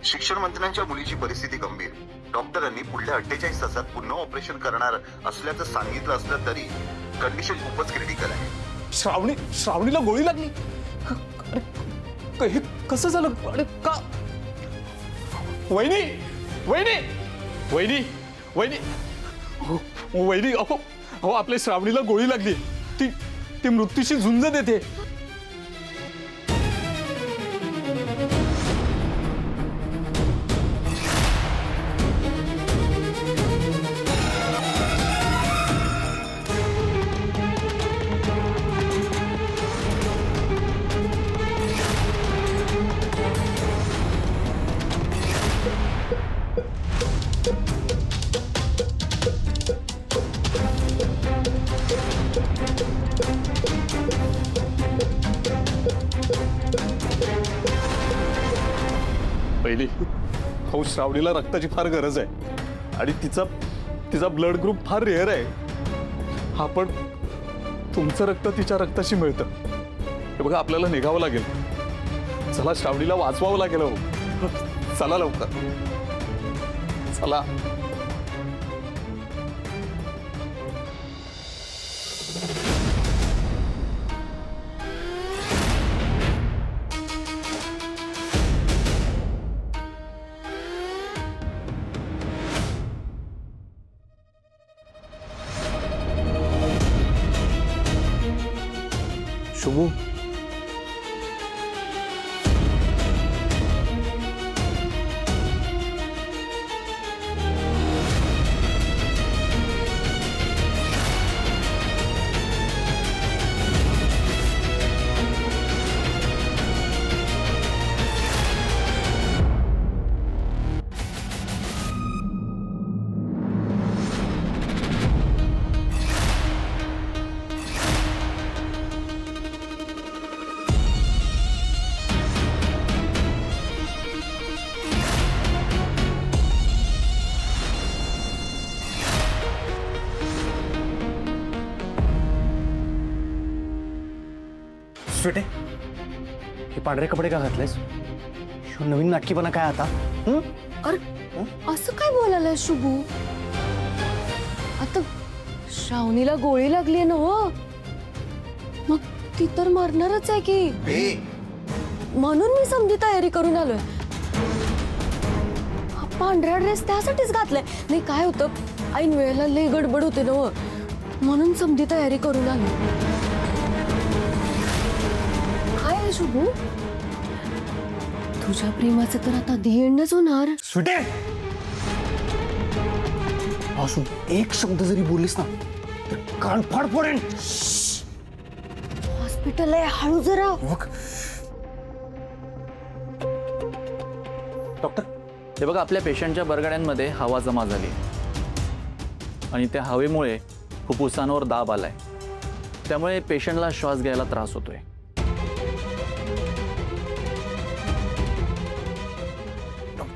शिक्षण मंत्र्यांच्या मुलीची परिस्थिती गंभीर. डॉक्टरांनी पुढल्या 48 तासात पुन्हा ऑपरेशन करणार असल्याचं सांगितलं असलं तरी कंडिशन खूपच क्रिटिकल आहे. श्रावणीला गोळी लागली. हे कसं झालं? अरे का? वहिनी वहिनी वहिनी वहिनी वहिनी अहो अहो आपल्या श्रावणीला गोळी लागली. ती ती मृत्यूशी झुंज देते. पहिली हो श्रावणीला रक्ताची फार गरज आहे आणि तिचा ब्लड ग्रुप फार रेअर आहे. आपण तुमचं रक्त तिच्या रक्ताशी मिळतं. हे बघा आपल्याला निघावं लागेल. चला श्रावणीला वाचवावं लागेल. हो चला लवकर चला. शुभू स्वीटे हे पांढरे कपडे का घातलेस? ह्यो नवीन नाटकीपणा काय आता? अरे असं काय बोलायला शुभू? आता श्रावणीला गोळी लागली ना हो, मग ती तर मरणारच आहे की. म्हणून मी समधी तयारी करून आलोय. हा पांढरा ड्रेस त्यासाठीच घातलाय. नाही काय होतं ऐन वेळेला लय गडबड होते ना हो, म्हणून समधी तयारी करून आलो. काय शुभू तुझ्या प्रेमाचं तर आता ध्येयच होणार. स्वीटे असू एक शब्द जरी बोललीस ना तर कान फाड पडेल. हॉस्पिटल आहे, हळू जरा. डॉक्टर हे बघा आपल्या पेशंटच्या बरगड्यांमध्ये हवा जमा झाली आणि त्या हवेमुळे फुफ्फुसांवर दाब आलाय. त्यामुळे पेशंटला श्वास घ्यायला त्रास होतोय.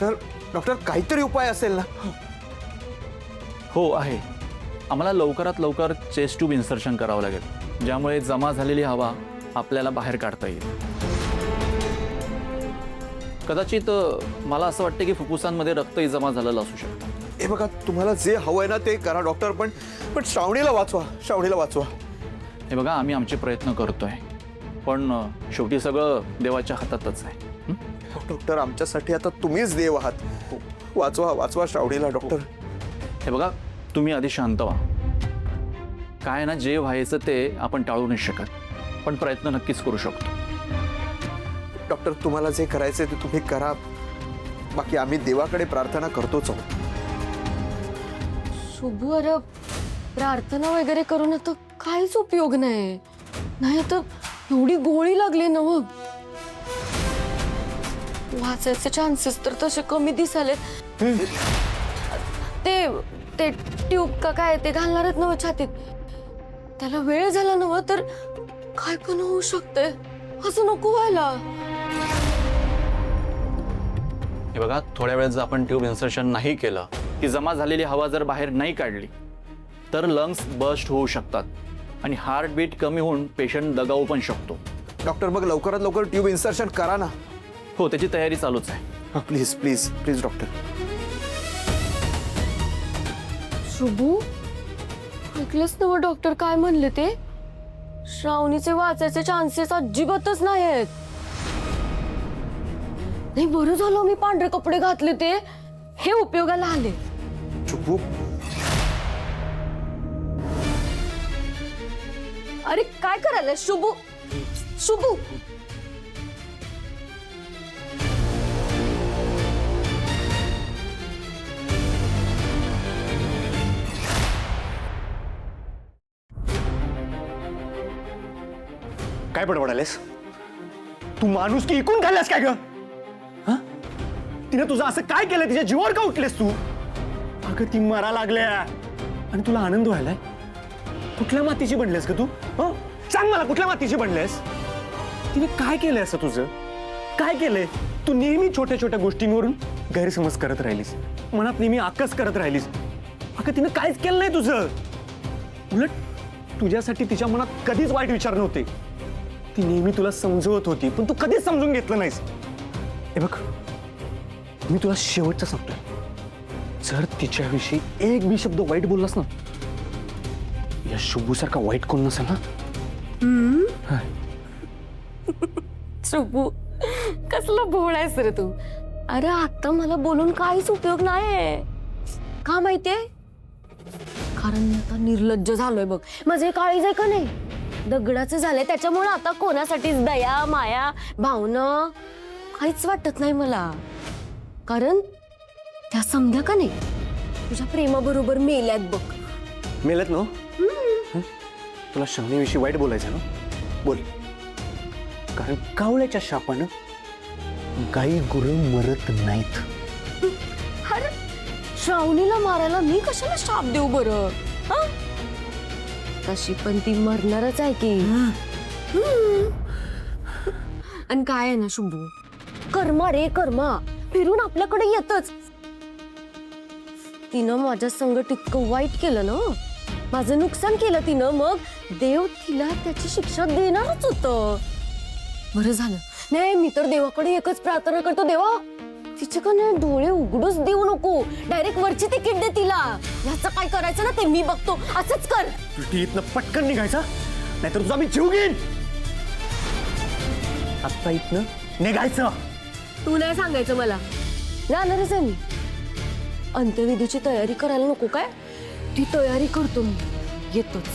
डॉक्टर काहीतरी उपाय असेल ना? हो आहे. आम्हाला लवकरात लवकर चेस्ट ट्यूब इन्सर्शन करावं लागेल, ज्यामुळे जमा झालेली हवा आपल्याला बाहेर काढता येईल. कदाचित मला असं वाटतं की फुफ्फुसांमध्ये रक्तही जमा झालेलं असू शकतं. हे बघा तुम्हाला जे हवंय ना ते करा डॉक्टर, पण श्रावणीला वाचवा. हे बघा आम्ही आमचे प्रयत्न करतोय, पण शेवटी सगळं देवाच्या हातातच आहे. डॉक्टर आमच्यासाठी आता तुम्हीच देव आहात. वाचवा श्रावणीला डॉक्टर. हे बघा तुम्ही आधी शांत व्हा. काय ना जे व्हायचं ते आपण टाळू नाही शकत, पण प्रयत्न नक्कीच करू शकतो. डॉक्टर तुम्हाला जे करायचंय ते तुम्ही करा. बाकी आम्ही देवाकडे प्रार्थना करतोच आहोत. शुभू अरे प्रार्थना वगैरे करून आता काहीच उपयोग नाही. नाही आता एवढी गोळी लागली ना मग वाचायचे चान्सेस तर तसे कमी दिसाले. ते ट्यूब का काय ते घालणारच नव छातीत. त्याला वेळ झाला नव तर काय पण होऊ शकते. असं नको व्हायला. हे बघा थोड्या वेळेत जर आपण ट्यूब इन्सर्शन नाही केलं, ती जमा झालेली हवा जर बाहेर नाही काढली तर लंग्स बस्ट होऊ शकतात आणि हार्टबीट कमी होऊन पेशंट दगावू पण शकतो. डॉक्टर मग लवकरात लवकर ट्यूब इन्सर्शन करा ना. हो, त्याची तयारी चालूच आहे. Please please please doctor. Shubhu ऐकलंच ना डॉक्टर काय म्हणले ते? श्रावणीचे वाचायचे चान्सेस अजिबातच नाही आहेत. नाही बरं झालं मी पांढरे कपडे घातले ते, हे उपयोगाला आले. शुभू अरे काय करायला शुभू? शुभू काय बडबडालेस? तू माणूस की इकून खाल्लास काय ग? हा? तिने तुझं असं काय केलं? तिच्या जीवावर का उठलेस तू? अगं ती मरा लागल्या आणि तुला आनंद व्हायलाय. कुठल्या मातीची बनलेस का तू? हं? सांग मला कुठल्या मातीची बनलेस? तिने काय केलंय असं तुझं? काय केलंय? तू नेहमी छोट्या छोट्या गोष्टींवरून गैरसमज करत राहिलीस, मनात नेहमी आकस करत राहिलीस. अगं तिने काहीच केलं नाही तुझं. उलट तुझ्यासाठी तिच्या मनात कधीच वाईट विचार नव्हते. ती नेहमी तुला समजवत होती, पण तू कधीच समजून घेतलं नाहीस. हे बघ, मी तुला शेवटचं सांगतोय, जर तिच्याविषयी एक बी शब्द वाईट बोललास ना, या शुभूसारखा वाईट कोण नसेल ना. शुभू कसला भोळ आहेस रे तू? अरे आता मला बोलून काहीच उपयोग नाहीये. का माहितीये? कारण मी आता निर्लज्ज झालोय बघ. माझे काळीज आहे का नाही दगडाचं झालंय, त्याच्यामुळे आता कोणासाठीच दया माया भावना काहीच वाटत नाही मला. कारण त्या समध्या का नाही तुझ्या प्रेमाबरोबर मेल्यात बघ. मेलत ना? तुला श्रावणीविषयी वाईट बोलायचं ना? बोल. कारण कावळ्याच्या शापानं गाई गुरं मरत नाहीत. अरे श्रावणीला मारायला मी कशाला शाप देऊ बरं? हा? तशी पण ती मरणारच आहे की. आणि काय आहे ना शुभू, कर्मा रे कर्मा फिरून आपल्याकडे येतच. तिनं माझ्या संगत इतकं वाईट केलं ना, माझं नुकसान केलं तिनं, मग देव तिला त्याची शिक्षा देणारच होतं. बरं झालं नाही, मी तर देवाकडे एकच प्रार्थना करतो, देवा तिच्याकडे डोळे उघडूच देऊ नको, डायरेक्ट वरची तिकीट दे तिला. याचं काय करायचं ना ते मी बघतो, असंच कर. तुझी इथनं पटकन निघायचा, नाहीतर तुझा मी जीव घेईन. आत्ता इथनं निघायचं. तू नाही सांगायचं मला, जाणारच आहे मी. अंत्यविधीची तयारी करायला नको काय? ती तयारी करतो मी, येतोच.